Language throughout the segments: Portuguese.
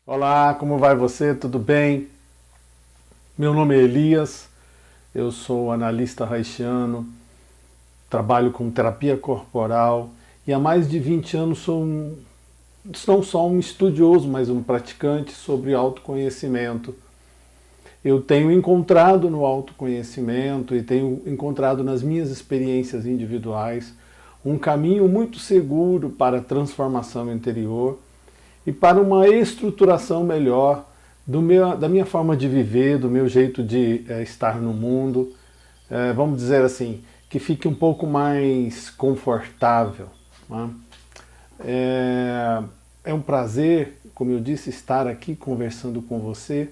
Olá, como vai você? Tudo bem? Meu nome é Elias, eu sou analista haitiano, trabalho com terapia corporal e há mais de 20 anos sou não só um estudioso, mas um praticante sobre autoconhecimento. Eu tenho encontrado no autoconhecimento e tenho encontrado nas minhas experiências individuais um caminho muito seguro para a transformação interior e para uma estruturação melhor da minha forma de viver, do meu jeito de estar no mundo, vamos dizer assim, que fique um pouco mais confortável. Né? É um prazer, como eu disse, estar aqui conversando com você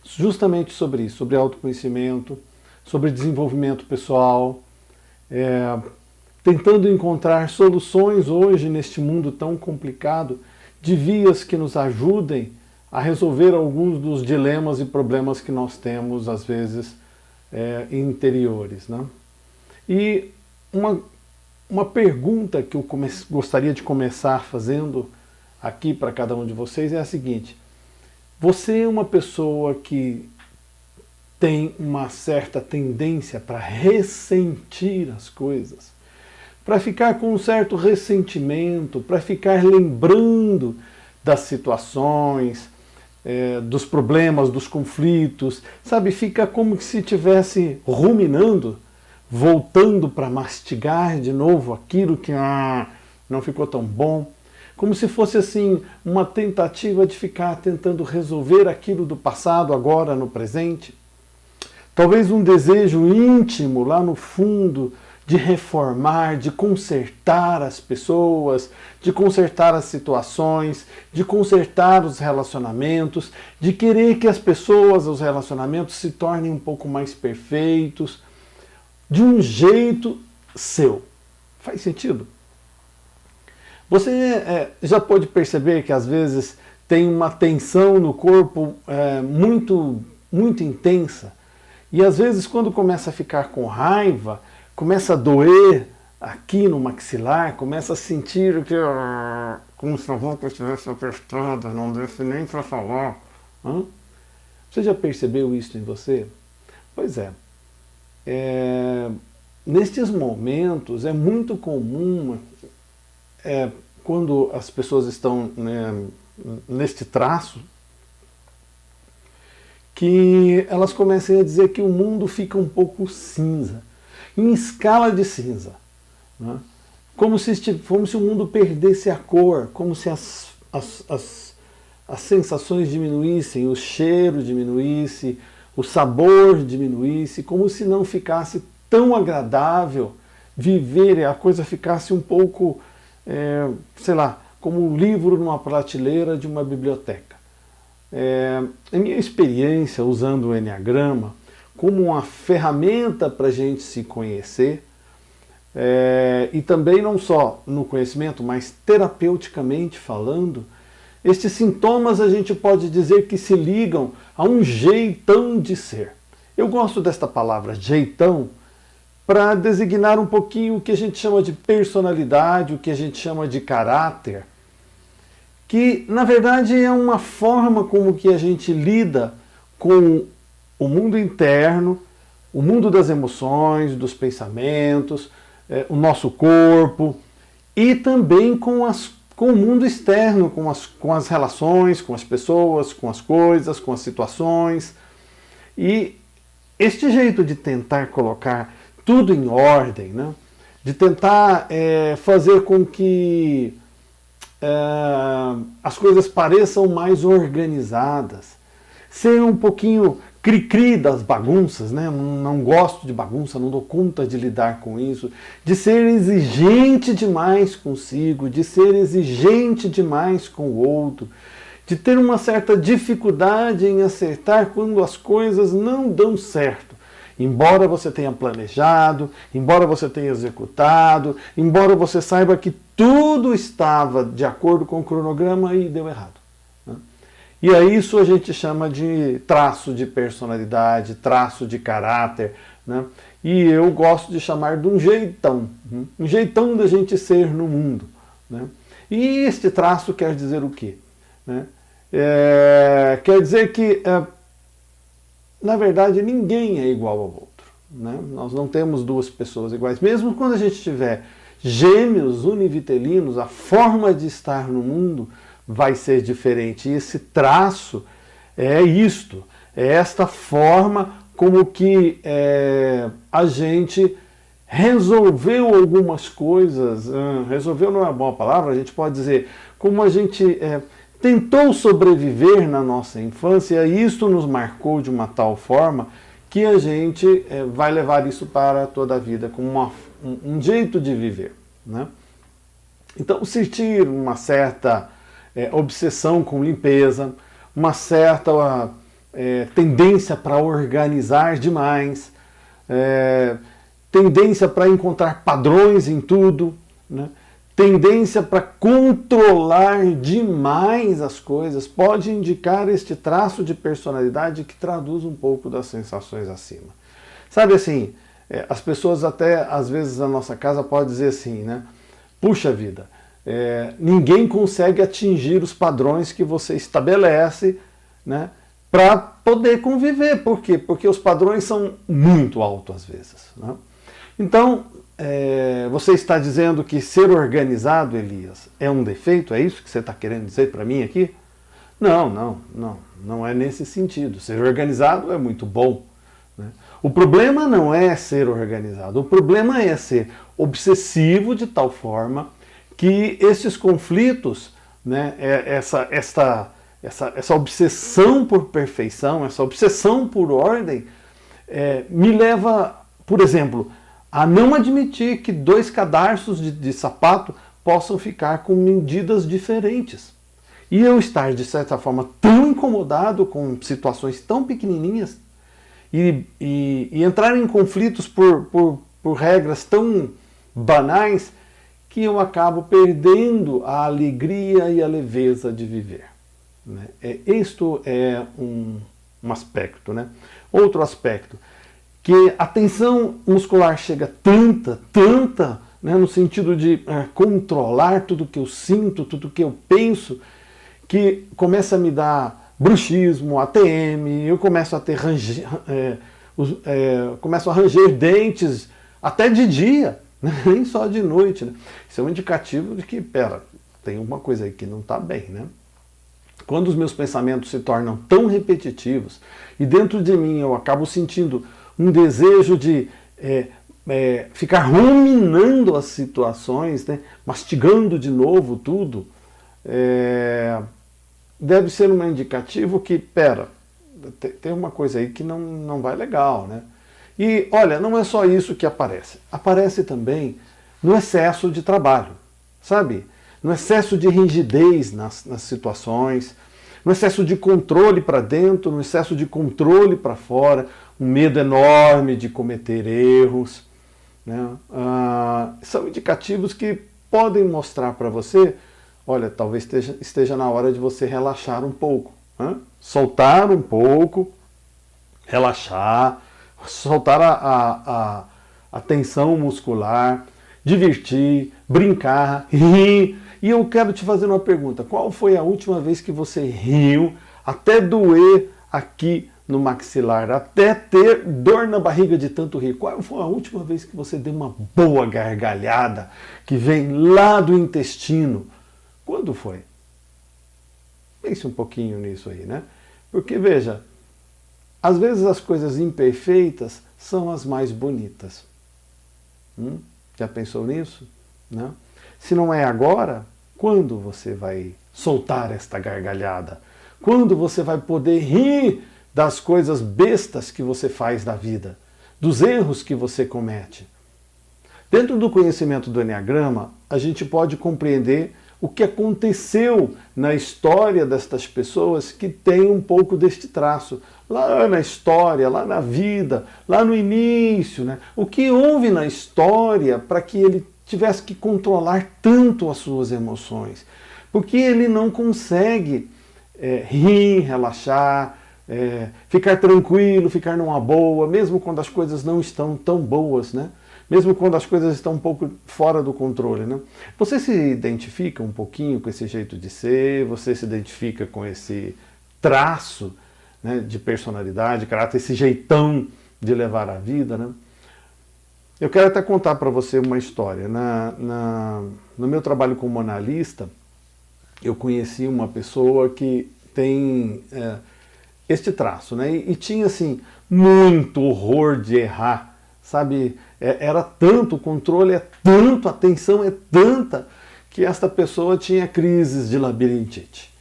justamente sobre isso, sobre autoconhecimento, sobre desenvolvimento pessoal, tentando encontrar soluções hoje neste mundo tão complicado de vias que nos ajudem a resolver alguns dos dilemas e problemas que nós temos, às vezes, interiores. Né? E uma pergunta que eu gostaria de começar fazendo aqui para cada um de vocês é a seguinte: você é uma pessoa que tem uma certa tendência para ressentir as coisas, para ficar com um certo ressentimento, para ficar lembrando das situações, dos problemas, dos conflitos, sabe? Fica como se estivesse ruminando, voltando para mastigar de novo aquilo que não ficou tão bom, como se fosse assim uma tentativa de ficar tentando resolver aquilo do passado agora no presente. Talvez um desejo íntimo lá no fundo de reformar, de consertar as pessoas, de consertar as situações, de consertar os relacionamentos, de querer que as pessoas, os relacionamentos se tornem um pouco mais perfeitos, de um jeito seu. Faz sentido? Você já pode perceber que às vezes tem uma tensão no corpo muito intensa, e às vezes quando começa a ficar com raiva, começa a doer aqui no maxilar, começa a sentir que como se a boca estivesse apertada, não desse nem para falar. Você já percebeu isso em você? Pois é. Nestes momentos é muito comum, quando as pessoas estão neste traço, que elas comecem a dizer que o mundo fica um pouco cinza, em escala de cinza. Né? Como se o mundo perdesse a cor, como se as sensações diminuíssem, o cheiro diminuísse, o sabor diminuísse, como se não ficasse tão agradável viver, a coisa ficasse um pouco, sei lá, como um livro numa prateleira de uma biblioteca. A minha experiência usando o Enneagrama como uma ferramenta para a gente se conhecer, e também não só no conhecimento, mas terapeuticamente falando, estes sintomas a gente pode dizer que se ligam a um jeitão de ser. Eu gosto desta palavra, jeitão, para designar um pouquinho o que a gente chama de personalidade, o que a gente chama de caráter, que na verdade é uma forma como que a gente lida com o mundo interno, o mundo das emoções, dos pensamentos, o nosso corpo, e também com o mundo externo, com as relações, com as pessoas, com as coisas, com as situações. E este jeito de tentar colocar tudo em ordem, né? De tentar fazer com que as coisas pareçam mais organizadas, ser um pouquinho cri-cri das bagunças, né? Não gosto de bagunça, não dou conta de lidar com isso, de ser exigente demais consigo, de ser exigente demais com o outro, de ter uma certa dificuldade em acertar quando as coisas não dão certo. Embora você tenha planejado, embora você tenha executado, embora você saiba que tudo estava de acordo com o cronograma e deu errado. Né? E a isso a gente chama de traço de personalidade, traço de caráter. Né? E eu gosto de chamar de um jeitão da gente ser no mundo. Né? E este traço quer dizer o quê? Né? Quer dizer que, na verdade, ninguém é igual ao outro, né? Nós não temos duas pessoas iguais. Mesmo quando a gente tiver gêmeos univitelinos, a forma de estar no mundo vai ser diferente. E esse traço é isto, é esta forma como que a gente resolveu algumas coisas. Resolveu não é uma boa palavra, a gente pode dizer como a gente tentou sobreviver na nossa infância, e isso nos marcou de uma tal forma que a gente vai levar isso para toda a vida, como um jeito de viver, né? Então, sentir uma certa obsessão com limpeza, uma certa tendência para organizar demais, tendência para encontrar padrões em tudo, né? Tendência para controlar demais as coisas, pode indicar este traço de personalidade que traduz um pouco das sensações acima. Sabe assim, as pessoas até, às vezes, na nossa casa podem dizer assim, né? Puxa vida, ninguém consegue atingir os padrões que você estabelece, né, para poder conviver. Por quê? Porque os padrões são muito altos às vezes, né? Então, você está dizendo que ser organizado, Elias, é um defeito? É isso que você está querendo dizer para mim aqui? Não é nesse sentido. Ser organizado é muito bom, né? O problema não é ser organizado, o problema é ser obsessivo de tal forma que esses conflitos, né, essa obsessão por perfeição, essa obsessão por ordem, me leva, por exemplo, a não admitir que dois cadarços de sapato possam ficar com medidas diferentes. E eu estar, de certa forma, tão incomodado com situações tão pequenininhas e entrar em conflitos por regras tão banais que eu acabo perdendo a alegria e a leveza de viver, né? Isto é um aspecto, né? Outro aspecto, que a tensão muscular chega tanta, né, no sentido de controlar tudo que eu sinto, tudo que eu penso, que começa a me dar bruxismo, ATM, eu começo a ter começo a ranger dentes até de dia, né? Nem só de noite, né? Isso é um indicativo de que, tem uma coisa aí que não está bem, né? Quando os meus pensamentos se tornam tão repetitivos e dentro de mim eu acabo sentindo um desejo de ficar ruminando as situações, né, mastigando de novo tudo, deve ser um indicativo que, tem uma coisa aí que não vai legal, né? E, olha, não é só isso que aparece. Aparece também no excesso de trabalho, sabe? No excesso de rigidez nas situações, no excesso de controle para dentro, no excesso de controle para fora, um medo enorme de cometer erros, né? São indicativos que podem mostrar para você, olha, talvez esteja na hora de você relaxar um pouco, né? Soltar um pouco, relaxar, soltar a tensão muscular, divertir, brincar, rir. E eu quero te fazer uma pergunta: qual foi a última vez que você riu até doer aqui no maxilar, até ter dor na barriga de tanto rir? Qual foi a última vez que você deu uma boa gargalhada que vem lá do intestino? Quando foi? Pense um pouquinho nisso aí, né? Porque, veja, às vezes as coisas imperfeitas são as mais bonitas. Já pensou nisso? Né? Se não é agora, quando você vai soltar esta gargalhada? Quando você vai poder rir das coisas bestas que você faz da vida, dos erros que você comete? Dentro do conhecimento do Enneagrama, a gente pode compreender o que aconteceu na história destas pessoas que têm um pouco deste traço. Lá na história, lá na vida, lá no início, né? O que houve na história para que ele tivesse que controlar tanto as suas emoções? Porque ele não consegue rir, relaxar, ficar tranquilo, ficar numa boa, mesmo quando as coisas não estão tão boas, né? mesmo quando as coisas estão um pouco fora do controle, né? Você se identifica um pouquinho com esse jeito de ser, você se identifica com esse traço, né, de personalidade, caráter, esse jeitão de levar a vida, né? Eu quero até contar para você uma história. No meu trabalho como analista, eu conheci uma pessoa que tem este traço, né? E tinha, assim, muito horror de errar, sabe? Era tanto, o controle é tanto, a atenção é tanta, que esta pessoa tinha crises de labirintite.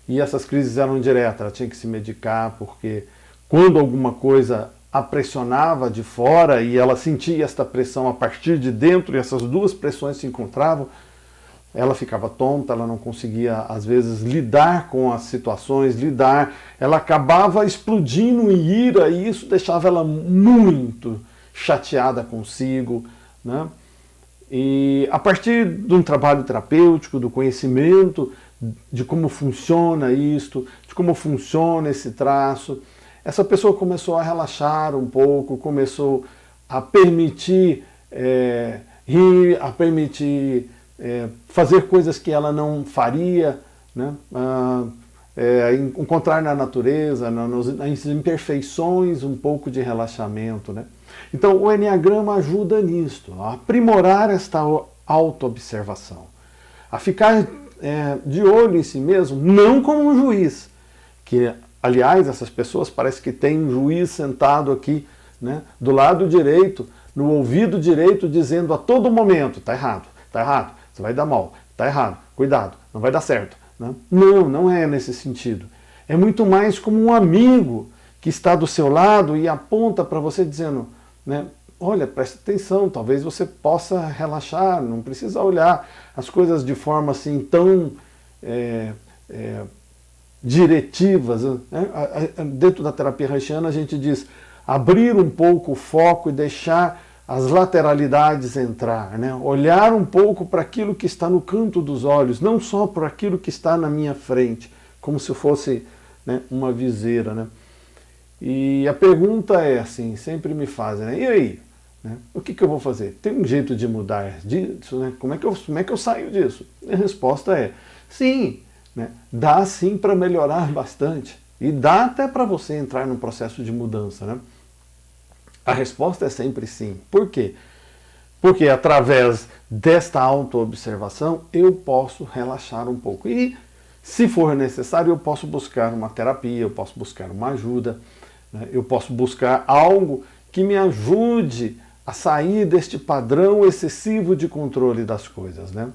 E essas crises eram diretas, ela tinha que se medicar, porque quando alguma coisa a pressionava de fora e ela sentia esta pressão a partir de dentro, e essas duas pressões se encontravam, ela ficava tonta, ela não conseguia, às vezes, lidar com as situações, ela acabava explodindo em ira, e isso deixava ela muito chateada consigo, né? E a partir de um trabalho terapêutico, do conhecimento de como funciona isto, de como funciona esse traço, essa pessoa começou a relaxar um pouco, começou a permitir rir, a permitir fazer coisas que ela não faria, né? Encontrar na natureza, nas imperfeições, um pouco de relaxamento, né? Então o Enneagrama ajuda nisto, a aprimorar esta autoobservação, a ficar de olho em si mesmo, não como um juiz, que, aliás, essas pessoas parece que tem um juiz sentado aqui, né, do lado direito, no ouvido direito, dizendo a todo momento: tá errado, você vai dar mal, tá errado, cuidado, não vai dar certo, né? Não, não é nesse sentido. É muito mais como um amigo que está do seu lado e aponta para você dizendo, né, olha, presta atenção, talvez você possa relaxar, não precisa olhar as coisas de forma assim tão diretivas, né? Dentro da terapia reichiana a gente diz abrir um pouco o foco e deixar as lateralidades entrar, né? Olhar um pouco para aquilo que está no canto dos olhos, não só para aquilo que está na minha frente, como se fosse, né, uma viseira, né? E a pergunta é assim, sempre me fazem, né? E aí? Né? O que eu vou fazer? Tem um jeito de mudar disso? Né? Como é que eu saio disso? E a resposta é sim, né? Dá sim para melhorar bastante. E dá até para você entrar num processo de mudança, né? A resposta é sempre sim. Por quê? Porque através desta autoobservação eu posso relaxar um pouco. E, se for necessário, eu posso buscar uma terapia, eu posso buscar uma ajuda, né? Eu posso buscar algo que me ajude a sair deste padrão excessivo de controle das coisas, né?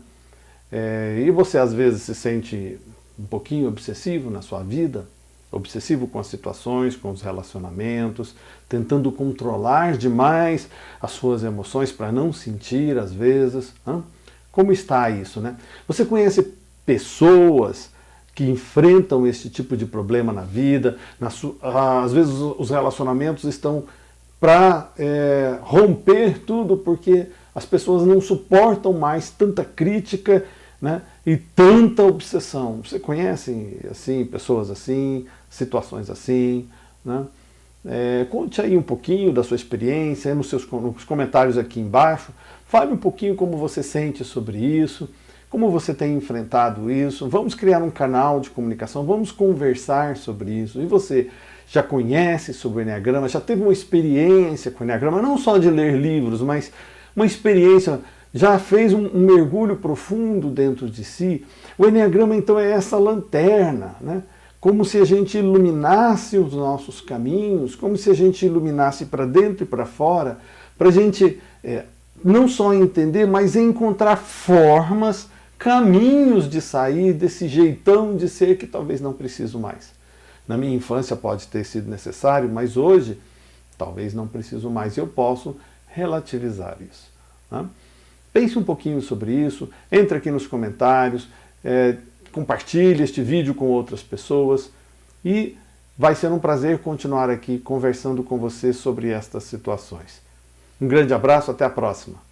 E você às vezes se sente um pouquinho obsessivo na sua vida, obsessivo com as situações, com os relacionamentos, tentando controlar demais as suas emoções para não sentir às vezes. Como está isso, né? Você conhece pessoas que enfrentam esse tipo de problema na vida? Às vezes os relacionamentos estão para romper tudo porque as pessoas não suportam mais tanta crítica, né, e tanta obsessão. Você conhece assim, pessoas assim, situações assim, né? Conte aí um pouquinho da sua experiência nos comentários aqui embaixo. Fale um pouquinho como você sente sobre isso, como você tem enfrentado isso. Vamos criar um canal de comunicação, vamos conversar sobre isso. E você já conhece sobre o Enneagrama, já teve uma experiência com o Enneagrama, não só de ler livros, mas uma experiência, já fez um mergulho profundo dentro de si? O Enneagrama, então, é essa lanterna, né? Como se a gente iluminasse os nossos caminhos, como se a gente iluminasse para dentro e para fora, para a gente não só entender, mas encontrar formas, caminhos de sair desse jeitão de ser que talvez não preciso mais. Na minha infância pode ter sido necessário, mas hoje talvez não preciso mais. Eu posso relativizar isso, né? Pense um pouquinho sobre isso, entre aqui nos comentários, compartilhe este vídeo com outras pessoas e vai ser um prazer continuar aqui conversando com você sobre estas situações. Um grande abraço, até a próxima!